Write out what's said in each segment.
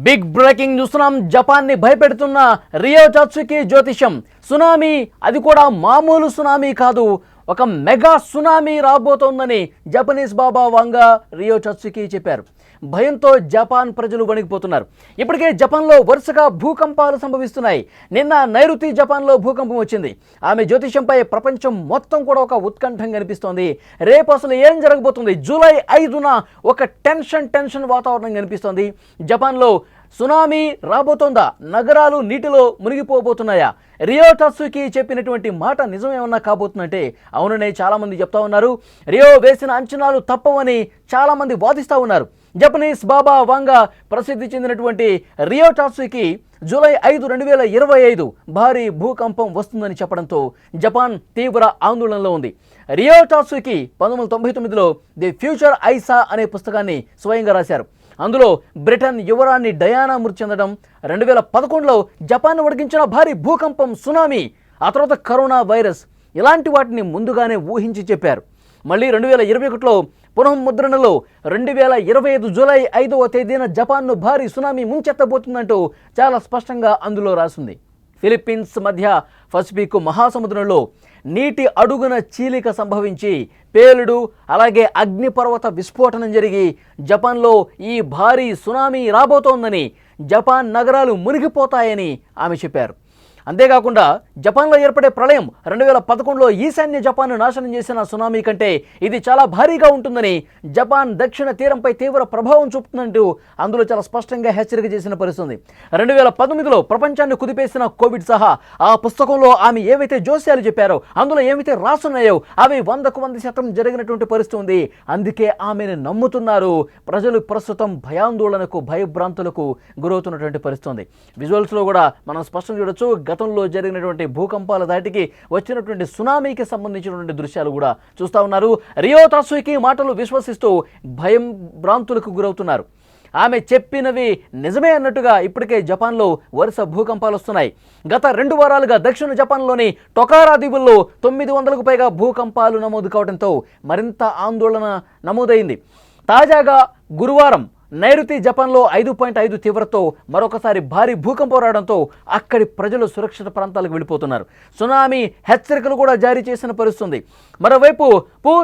Big breaking చూస్తున్నాం. Japan ని భయపెడుతున్న Rio టాట్సుకి జ్యోతిషం. సునామీ, అది కూడా మామూలు సునామీ కాదు, ఒక మెగా సునామీ రాబోతోందని జపనీస్ బాబా వాంగా రియో టాట్సుకి చెప్పారు. భయంతో జపాన్ ప్రజలు వణికిపోతున్నారు. ఇప్పటికే జపాన్లో వరుసగా భూకంపాలు సంభవిస్తున్నాయి. నిన్న నైరుతి జపాన్లో భూకంపం వచ్చింది. ఆమె జ్యోతిషంపై ప్రపంచం మొత్తం కూడా ఒక ఉత్కంఠం కనిపిస్తోంది. రేపు అసలు ఏం జరగబోతుంది? జూలై 5న ఒక టెన్షన్ వాతావరణం కనిపిస్తోంది. జపాన్లో సునామీ రాబోతోందా? నగరాలు నీటిలో మునిగిపోబోతున్నాయా? రియో టాట్సుకి చెప్పినటువంటి మాట నిజమేమన్నా కాబోతుందంటే అవుననే చాలామంది చెప్తా ఉన్నారు. రియో వేసిన అంచనాలు తప్పవని చాలామంది వాదిస్తూ ఉన్నారు. జపనీస్ బాబా వాంగా ప్రసిద్ధి చెందినటువంటి రియో టాట్సుకి జూలై 5, 2025 భారీ భూకంపం వస్తుందని చెప్పడంతో జపాన్ తీవ్ర ఆందోళనలో ఉంది. రియో టాట్సుకి 1999లో ది ఫ్యూచర్ ఐసా అనే పుస్తకాన్ని స్వయంగా రాశారు. అందులో బ్రిటన్ యువరాణి డయానా మృతి చెందడం, 2011లో జపాన్ వడికించిన భారీ భూకంపం, సునామీ, ఆ తర్వాత కరోనా వైరస్, ఇలాంటి వాటిని ముందుగానే ఊహించి చెప్పారు. మళ్ళీ 2021లో పునఃముద్రణలో 2025 జూలై 5వ తేదీన జపాన్ను భారీ సునామీ ముంచెత్తబోతుందంటూ చాలా స్పష్టంగా అందులో రాసింది. ఫిలిప్పీన్స్ మధ్య పసిఫిక్ మహాసముద్రంలో నీటి అడుగున చీలిక సంభవించి పేలుడు, అలాగే అగ్నిపర్వత విస్ఫోటనం జరిగి జపాన్లో ఈ భారీ సునామీ రాబోతోందని, జపాన్ నగరాలు మునిగిపోతాయని ఆమె చెప్పారు. అంతేకాకుండా జపాన్లో ఏర్పడే ప్రళయం 2011లో ఈశాన్య జపాన్ను నాశనం చేసిన సునామీ కంటే ఇది చాలా భారీగా ఉంటుందని, జపాన్ దక్షిణ తీరంపై తీవ్ర ప్రభావం చూపుతుందంటూ అందులో చాలా స్పష్టంగా హెచ్చరిక చేసిన పరిస్థితుంది. 2019లో ప్రపంచాన్ని కుదిపేసిన కోవిడ్ సహా ఆ పుస్తకంలో ఆమె ఏవైతే జోస్యాలు చెప్పారో, అందులో ఏవైతే రాసున్నాయో అవి 100% జరిగినటువంటి పరిస్థితి ఉంది. అందుకే ఆమెను నమ్ముతున్నారు ప్రజలు. ప్రస్తుతం భయాందోళనకు, భయభ్రాంతులకు గురవుతున్నటువంటి పరిస్థితి ఉంది. విజువల్స్లో కూడా మనం స్పష్టంగా చూడొచ్చు. గతంలో జరిగినటువంటి భూకంపాల దాటికి వచ్చినటువంటి సునామీకి సంబంధించినటువంటి దృశ్యాలు కూడా చూస్తూ ఉన్నారు. రియో టాట్సుకి మాటలు విశ్వసిస్తూ భయం భ్రాంతులకు గురవుతున్నారు. ఆమె చెప్పినవి నిజమే అన్నట్టుగా ఇప్పటికే జపాన్లో వరుస భూకంపాలు వస్తున్నాయి. గత 2 వారాలుగా దక్షిణ జపాన్లోని టొకారా దీవుల్లో 900కు పైగా భూకంపాలు నమోదు కావడంతో మరింత ఆందోళన నమోదైంది. తాజాగా గురువారం నైరుతి జపాన్లో 5.5 తీవ్రతతో మరొకసారి భారీ భూకంపం రావడంతో అక్కడి ప్రజలు సురక్షిత ప్రాంతాలకు వెళ్ళిపోతున్నారు. సునామీ హెచ్చరికలు కూడా జారీ చేసిన పరిస్థితుంది. మరోవైపు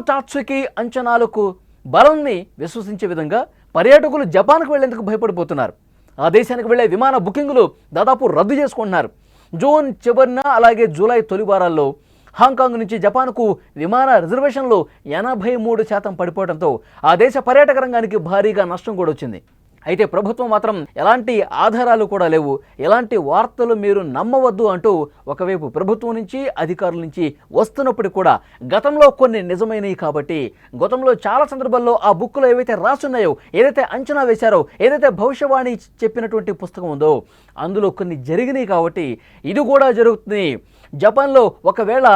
టాట్సుకి అంచనాలకు బలాన్ని విశ్వసించే విధంగా పర్యాటకులు జపాన్కు వెళ్లేందుకు భయపడిపోతున్నారు. ఆ దేశానికి వెళ్లే విమాన బుకింగులు దాదాపు రద్దు చేసుకుంటున్నారు. జూన్ చివరిన, అలాగే జూలై తొలి వారాల్లో హాంకాంగ్ నుంచి జపాన్కు విమాన రిజర్వేషన్లు 83% పడిపోవడంతో ఆ దేశ పర్యాటక రంగానికి భారీగా నష్టం కూడా వచ్చింది. అయితే ప్రభుత్వం మాత్రం ఎలాంటి ఆధారాలు కూడా లేవు, ఎలాంటి వార్తలు మీరు నమ్మవద్దు అంటూ ఒకవైపు ప్రభుత్వం నుంచి, అధికారుల నుంచి వస్తున్నప్పుడు కూడా గతంలో కొన్ని నిజమైనవి కాబట్టి, గతంలో చాలా సందర్భాల్లో ఆ బుక్లో ఏవైతే రాసున్నాయో, ఏదైతే అంచనా వేశారో, ఏదైతే భవిష్యవాణి చెప్పినటువంటి పుస్తకం ఉందో అందులో కొన్ని జరిగినాయి కాబట్టి ఇది కూడా జరుగుతుంది. జపాన్లో ఒకవేళ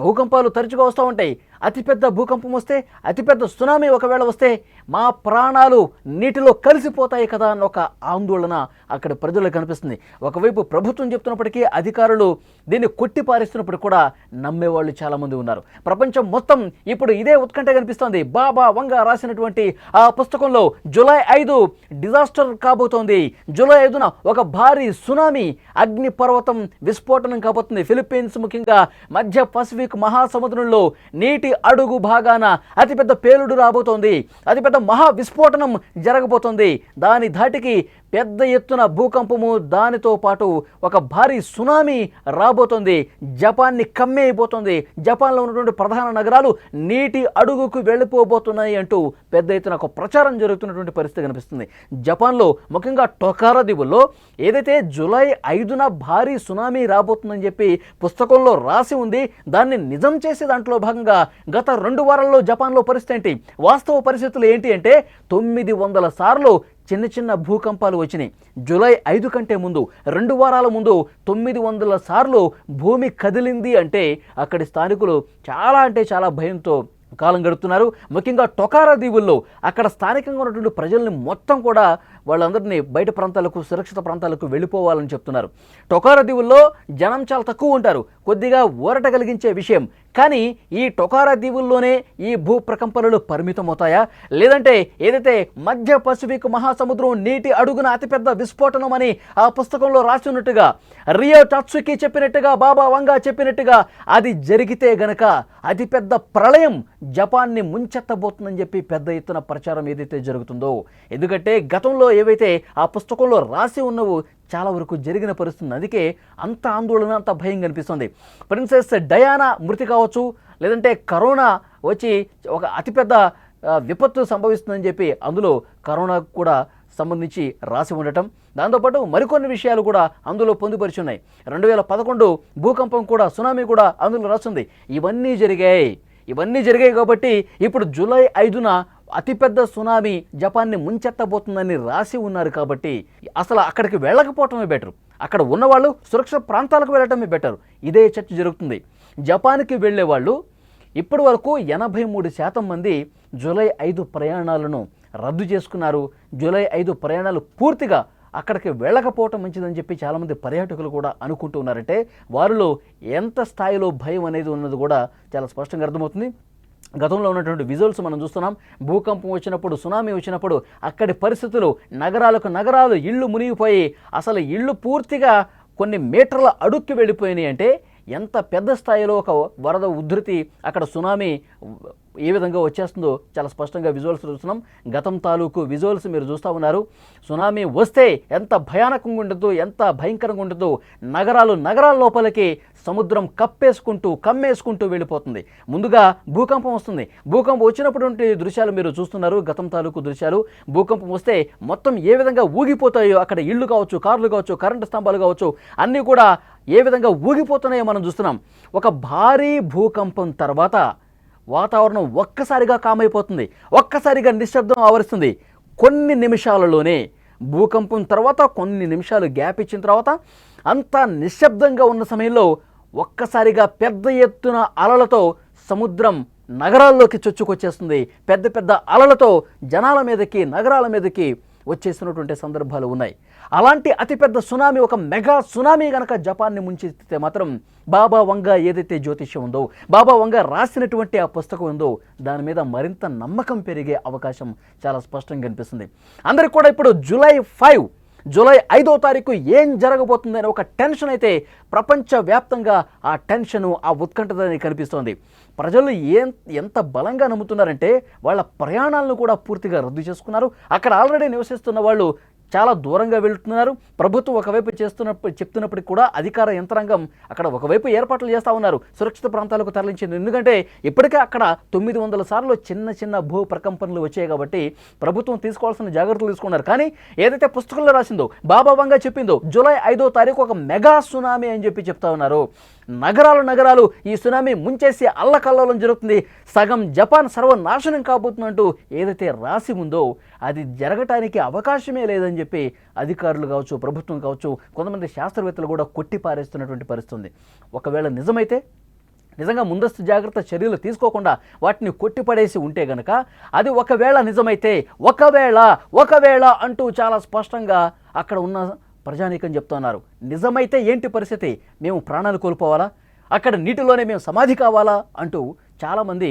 భూకంపాలు తరచుగా వస్తూ ఉంటాయి. అతిపెద్ద భూకంపం వస్తే, అతిపెద్ద సునామీ ఒకవేళ వస్తే మా ప్రాణాలు నీటిలో కలిసిపోతాయి కదా అన్న ఒక ఆందోళన అక్కడ ప్రజలకు కనిపిస్తుంది. ఒకవైపు ప్రభుత్వం చెప్తున్నప్పటికీ అధికారులు దీన్ని కొట్టిపారేస్తున్నప్పుడు కూడా నమ్మేవాళ్ళు చాలామంది ఉన్నారు. ప్రపంచం మొత్తం ఇప్పుడు ఇదే ఉత్కంఠ కనిపిస్తోంది. బాబా వంగా రాసినటువంటి ఆ పుస్తకంలో జూలై 5 డిజాస్టర్ కాబోతోంది. జూలై 5న ఒక భారీ సునామీ, అగ్నిపర్వతం విస్ఫోటనం కాబోతుంది. ఫిలిప్పీన్స్, ముఖ్యంగా మధ్య పసిఫిక్ మహాసముద్రంలో నీటి అడుగు భాగాన అతిపెద్ద పేలుడు రాబోతోంది. అతిపెద్ద మహా విస్ఫోటనం జరగబోతోంది. దాని ధాటికి పెద్ద ఎత్తున భూకంపము, దానితో పాటు ఒక భారీ సునామీ రాబోతోంది. జపాన్ని కమ్మేయబోతోంది. జపాన్లో ఉన్నటువంటి ప్రధాన నగరాలు నీటి అడుగుకు వెళ్ళిపోబోతున్నాయి అంటూ పెద్ద ఎత్తున ఒక ప్రచారం జరుగుతున్నటువంటి పరిస్థితి కనిపిస్తుంది. జపాన్లో ముఖ్యంగా టొకారా దీవుల్లో ఏదైతే జూలై 5న భారీ సునామీ రాబోతుందని చెప్పి పుస్తకంలో రాసి ఉంది, దాన్ని నిజం చేసే దాంట్లో భాగంగా గత 2 వారాల్లో జపాన్లో పరిస్థితి ఏంటి, వాస్తవ పరిస్థితులు ఏంటి అంటే 900 సార్లు చిన్న చిన్న భూకంపాలు వచ్చినాయి. జూలై 5 కంటే ముందు 2 వారాల ముందు 900 సార్లు భూమి కదిలింది అంటే అక్కడి స్థానికులు చాలా అంటే చాలా భయంతో కాలం గడుపుతున్నారు. ముఖ్యంగా టొకారా దీవుల్లో అక్కడ స్థానికంగా ఉన్నటువంటి ప్రజల్ని మొత్తం కూడా వాళ్ళందరినీ బయట ప్రాంతాలకు సురక్షిత ప్రాంతాలకు వెళ్ళిపోవాలని చెప్తున్నారు. టొకారా దీవుల్లో జనం చాలా తక్కువ ఉంటారు, కొద్దిగా ఊరట కలిగించే విషయం. కానీ ఈ టొకారా దీవుల్లోనే ఈ భూ ప్రకంపనలు పరిమితమవుతాయా, లేదంటే ఏదైతే మధ్య పసిఫిక్ మహాసముద్రం నీటి అడుగున అతిపెద్ద విస్ఫోటనం అని ఆ పుస్తకంలో రాసి ఉన్నట్టుగా, రియో టాట్సుకి చెప్పినట్టుగా, బాబా వంగా చెప్పినట్టుగా అది జరిగితే గనక అతిపెద్ద ప్రళయం జపాన్ని ముంచెత్తబోతుందని చెప్పి పెద్ద ఎత్తున ప్రచారం ఏదైతే జరుగుతుందో. ఎందుకంటే గతంలో ఏవైతే ఆ పుస్తకంలో రాసి ఉన్నవో చాలా వరకు జరిగిన పరిస్థితి, అందుకే అంత ఆందోళన, అంత భయం కనిపిస్తుంది. ప్రిన్సెస్ డయానా మృతి కావచ్చు, లేదంటే కరోనా వచ్చి ఒక అతిపెద్ద విపత్తు సంభవిస్తుందని చెప్పి అందులో కరోనా కూడా సంబంధించి రాసి ఉండటం, దాంతోపాటు మరికొన్ని విషయాలు కూడా అందులో పొందుపరిచి ఉన్నాయి. 2011 భూకంపం కూడా, సునామీ కూడా అందులో రాస్తుంది. ఇవన్నీ జరిగాయి కాబట్టి ఇప్పుడు జూలై 5న అతిపెద్ద సునామీ జపాన్ని ముంచెత్తబోతుందని రాసి ఉన్నారు. కాబట్టి అసలు అక్కడికి వెళ్ళకపోవటమే బెటర్, అక్కడ ఉన్నవాళ్ళు సురక్షిత ప్రాంతాలకు వెళ్ళటమే బెటర్. ఇదే చర్చ జరుగుతుంది. జపాన్కి వెళ్ళే వాళ్ళు ఇప్పటి వరకు 83% మంది జూలై 5 ప్రయాణాలను రద్దు చేసుకున్నారు. జూలై 5 ప్రయాణాలు పూర్తిగా అక్కడికి వెళ్ళకపోవటం మంచిదని చెప్పి చాలామంది పర్యాటకులు కూడా అనుకుంటూ ఉన్నారంటే వారిలో ఎంత స్థాయిలో భయం అనేది ఉన్నది కూడా చాలా స్పష్టంగా అర్థమవుతుంది. గతంలో ఉన్నటువంటి విజువల్స్ మనం చూస్తున్నాం. భూకంపం వచ్చినప్పుడు, సునామీ వచ్చినప్పుడు అక్కడి పరిస్థితులు, నగరాలు ఇళ్ళు మునిగిపోయి అసలు ఇళ్ళు పూర్తిగా కొన్ని మీటర్ల అడుక్కి వెళ్ళిపోయినాయి. అంటే ఎంత పెద్ద స్థాయిలో ఒక వరద ఉధృతి, అక్కడ సునామీ ఏ విధంగా వచ్చేస్తుందో చాలా స్పష్టంగా విజువల్స్ చూస్తున్నాం. గతం తాలూకు విజువల్స్ మీరు చూస్తూ ఉన్నారు. సునామీ వస్తే ఎంత భయానకంగా ఉంటుందో, ఎంత భయంకరంగా ఉంటుందో. నగరాల లోపలికి సముద్రం కమ్మేసుకుంటూ వెళ్ళిపోతుంది. ముందుగా భూకంపం వస్తుంది. భూకంపం వచ్చినటువంటి దృశ్యాలు మీరు చూస్తున్నారు, గతం తాలూకు దృశ్యాలు. భూకంపం వస్తే మొత్తం ఏ విధంగా ఊగిపోతాయో, అక్కడ ఇళ్ళు కావచ్చు, కార్లు కావచ్చు, కరెంటు స్తంభాలు కావచ్చు, అన్నీ కూడా ఏ విధంగా ఊగిపోతున్నాయో మనం చూస్తున్నాం. ఒక భారీ భూకంపం తర్వాత వాతావరణం ఒక్కసారిగా కామైపోతుంది, ఒక్కసారిగా నిశ్శబ్దం ఆవరిస్తుంది. కొన్ని నిమిషాలలోనే భూకంపం తర్వాత కొన్ని నిమిషాలు గ్యాప్ ఇచ్చిన తర్వాత అంతా నిశ్శబ్దంగా ఉన్న సమయంలో ఒక్కసారిగా పెద్ద ఎత్తున అలలతో సముద్రం నగరాల్లోకి చొచ్చుకొచ్చేస్తుంది. పెద్ద అలలతో జనాల మీదకి, నగరాల మీదకి వచ్చేసినటువంటి సందర్భాలు ఉన్నాయి. అలాంటి అతిపెద్ద సునామీ, ఒక మెగా సునామీ కనుక జపాన్ని ముంచెత్తితే మాత్రం బాబా వంగా ఏదైతే జ్యోతిష్యం ఉందో, బాబా వంగా రాసినటువంటి ఆ పుస్తకం ఉందో, దాని మీద మరింత నమ్మకం పెరిగే అవకాశం చాలా స్పష్టంగా కనిపిస్తుంది. అందరికి కూడా ఇప్పుడు జూలై 5వ తారీఖు ఏం జరగబోతుందని ఒక టెన్షన్ అయితే ప్రపంచవ్యాప్తంగా ఆ టెన్షను, ఆ ఉత్కంఠత కనిపిస్తోంది. ప్రజలు ఎంత బలంగా నమ్ముతున్నారంటే వాళ్ళ ప్రయాణాలను కూడా పూర్తిగా రద్దు చేసుకున్నారు. అక్కడ ఆల్రెడీ నివసిస్తున్న వాళ్ళు చాలా దూరంగా వెళ్తున్నారు. ప్రభుత్వం ఒకవైపు చెప్తున్నప్పటికీ కూడా అధికార యంత్రాంగం అక్కడ ఒకవైపు ఏర్పాట్లు చేస్తూ ఉన్నారు సురక్షిత ప్రాంతాలకు తరలించింది. ఎందుకంటే ఇప్పటికే అక్కడ 900 సార్లు చిన్న భూ ప్రకంపనలు వచ్చాయి కాబట్టి ప్రభుత్వం తీసుకోవాల్సిన జాగ్రత్తలు తీసుకున్నారు. కానీ ఏదైతే పుస్తకంలో రాసిందో, బాబా వంగా చెప్పిందో, జూలై 5వ తారీఖు ఒక మెగా సునామీ అని చెప్పి చెప్తా ఉన్నారు. నగరాలు ఈ సునామీ ముంచేసి అల్లకల్లోలం జరుగుతుంది. సగం జపాన్ సర్వనాశనం కాబోతున్నట్టు ఏదైతే రాసి ఉందో అది జరగటానికి అవకాశమే లేదని చెప్పి అధికారులు కావచ్చు, ప్రభుత్వం కావచ్చు, కొంతమంది శాస్త్రవేత్తలు కూడా కొట్టిపారేస్తున్నటువంటి పరిస్థితి. ఒకవేళ నిజంగా ముందస్తు జాగ్రత్త చర్యలు తీసుకోకుండా వాటిని కొట్టిపడేసి ఉంటే గనక అది ఒకవేళ నిజమైతే, ఒకవేళ అంటూ చాలా స్పష్టంగా అక్కడ ఉన్న ప్రజానీకం చెప్తున్నారు. నిజమైతే ఏంటి పరిస్థితి? మేము ప్రాణాలు కోల్పోవాలా? అక్కడ నీటిలోనే మేము సమాధి కావాలా? అంటూ చాలామంది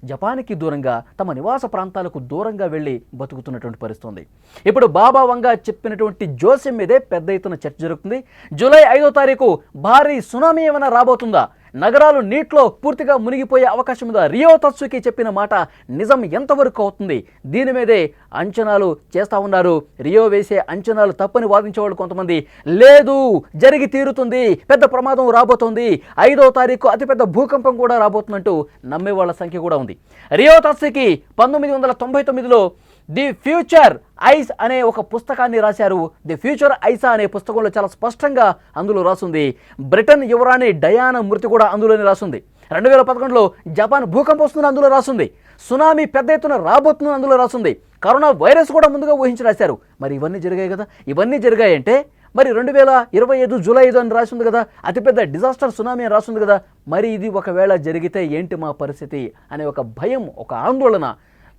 జపాన్కి దూరంగా, తమ నివాస ప్రాంతాలకు దూరంగా వెళ్ళి బతుకుతున్నటువంటి పరిస్థితి. ఇప్పుడు బాబా వంగా చెప్పినటువంటి జోస్యం మీదే పెద్ద ఎత్తున చర్చ జరుగుతుంది. జూలై 5వ తారీఖు భారీ సునామీ ఏమైనా రాబోతుందా? నగరాలు నీటిలో పూర్తిగా మునిగిపోయే అవకాశం ఉందా? రియో టాట్సుకి చెప్పిన మాట నిజం ఎంతవరకు అవుతుంది? దీని మీదే అంచనాలు చేస్తూ ఉన్నారు. రియో వేసే అంచనాలు తప్పని వాదించేవాళ్ళు కొంతమంది, లేదు జరిగి తీరుతుంది, పెద్ద ప్రమాదం రాబోతోంది, 5వ తారీఖు అతిపెద్ద భూకంపం కూడా రాబోతున్నట్టు నమ్మే వాళ్ళ సంఖ్య కూడా ఉంది. రియో టాట్సుకి 1999లో ది ఫ్యూచర్ ఐస్ అనే ఒక పుస్తకాన్ని రాశారు. ది ఫ్యూచర్ ఐసా అనే పుస్తకంలో చాలా స్పష్టంగా అందులో రాసింది. బ్రిటన్ యువరాణి డయానా మృతి కూడా అందులోనే రాసింది. 2011లో జపాన్ భూకంపం వస్తుందని అందులో రాసింది. సునామీ పెద్ద ఎత్తున రాబోతుందని అందులో రాసింది. కరోనా వైరస్ కూడా ముందుగా ఊహించి రాశారు. మరి ఇవన్నీ జరిగాయి కదా. ఇవన్నీ జరిగాయంటే మరి 2025 జూలై 5 అని రాసింది కదా, అతిపెద్ద డిజాస్టర్ సునామీ అని రాసింది కదా. మరి ఇది ఒకవేళ జరిగితే ఏంటి మా పరిస్థితి అనే ఒక భయం, ఒక ఆందోళన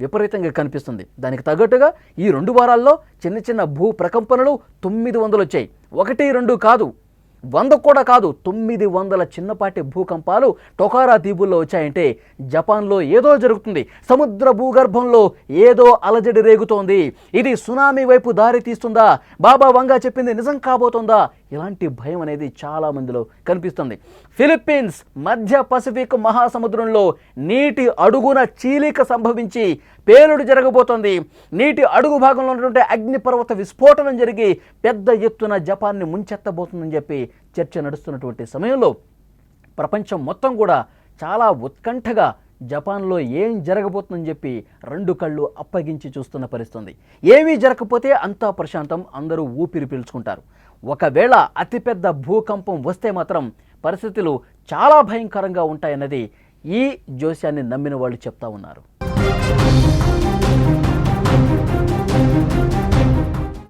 విపరీతంగా కనిపిస్తుంది. దానికి తగ్గట్టుగా ఈ 2 వారాల్లో చిన్న చిన్న భూ ప్రకంపనలు 900 వచ్చాయి. 1, 2 కాదు, 100 కూడా కాదు, 900 చిన్నపాటి భూకంపాలు టొకారా దీవుల్లో వచ్చాయంటే జపాన్లో ఏదో జరుగుతుంది. సముద్ర భూగర్భంలో ఏదో అలజడి రేగుతోంది. ఇది సునామీ వైపు దారి తీస్తుందా? బాబా వంగా చెప్పింది నిజం కాబోతోందా? ఇలాంటి భయం అనేది చాలా మందిలో కనిపిస్తుంది. ఫిలిప్పీన్స్ మధ్య పసిఫిక్ మహాసముద్రంలో నీటి అడుగున చీలిక సంభవించి పేలుడు జరగబోతోంది. నీటి అడుగు భాగంలో ఉన్నటువంటి అగ్నిపర్వత విస్ఫోటనం జరిగి పెద్ద ఎత్తున జపాన్ని ముంచెత్తబోతుందని చెప్పి చర్చ నడుస్తున్నటువంటి సమయంలో ప్రపంచం మొత్తం కూడా చాలా ఉత్కంఠగా జపాన్లో ఏం జరగబోతుందని చెప్పి 2 కళ్ళు అప్పగించి చూస్తున్న పరిస్థితుంది. ఏమీ జరగకపోతే అంతా ప్రశాంతం, అందరూ ఊపిరి పీల్చుకుంటారు. ఒకవేళ అతిపెద్ద భూకంపం వస్తే మాత్రం పరిస్థితులు చాలా భయంకరంగా ఉంటాయన్నది ఈ జోస్యాన్ని నమ్మిన వాళ్ళు చెప్తా ఉన్నారు.